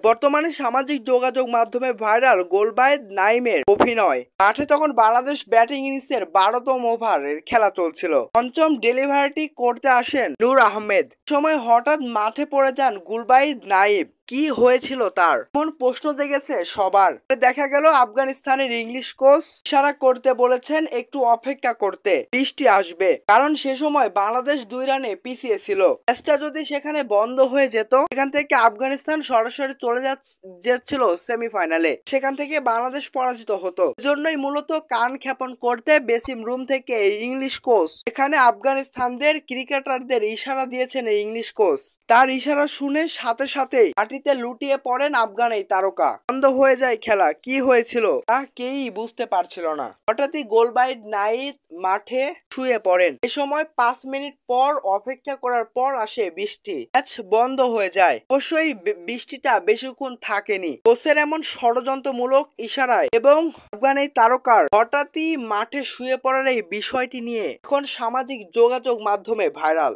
বর্তমানে সামাজিক যোগাযোগ মাধ্যমে ভাইরাল গোলবায়েদ নাইমের অভিনয়। মাঠে তখন বাংলাদেশ ব্যাটিং ইনিংসের 12তম ওভারের খেলা চলছিল। পঞ্চম ডেলিভারিটি করতে আসেন নূর আহমেদ। সময় হঠাৎ মাঠে পড়ে যান গুলবায়েদ নাইম। কি হয়েছিল তার? এমন প্রশ্ন জেগেছে সবার। দেখা গেল আফগানিস্তানের ইংলিশ কোচ ইশারা করতে বলেছেন একটু অপেক্ষা করতে, বৃষ্টি আসবে। কারণ সে সময় বাংলাদেশ 2 রানে পিছিয়ে ছিল। ম্যাচটা যদি সেখানে বন্ধ হয়ে যেত, সেখান থেকে আফগানিস্তান সরাসরি চলে যাচ্ছিল সেমিফাইনালে। সেখান থেকে বাংলাদেশ পরাজিত হতো। এজন্যই মূলত কান ক্ষেপণ করতে বেসিম রুম থেকে ইংলিশ কোচ এখানে আফগানিস্তানদের ক্রিকেটারদের ইশারা দিয়েছেন এই ইংলিশ কোচ। তার ইশারা শুনে সাথে সাথেই মাটিতে লুটিয়ে পড়েন আফগান এই তারকা। বন্ধ হয়ে যায় খেলা। কি হয়েছিল তা কেউই বুঝতে পারছিল না। হঠাৎই গোলবায়েদ নাইম মাঠে শুয়ে পড়েন। এ সময় 5 মিনিট পর অপেক্ষা করার পর আসে বৃষ্টি। ম্যাচ বন্ধ হয়ে যায়। অবশ্যই বৃষ্টিটা বেশিক্ষণ থাকেনি। কোচের এমন ষড়যন্ত্রমূলক ইশারায় এবং আফগান এই তারকার হঠাৎই মাঠে শুয়ে পড়ার এই বিষয়টি নিয়ে এখন সামাজিক যোগাযোগ মাধ্যমে ভাইরাল।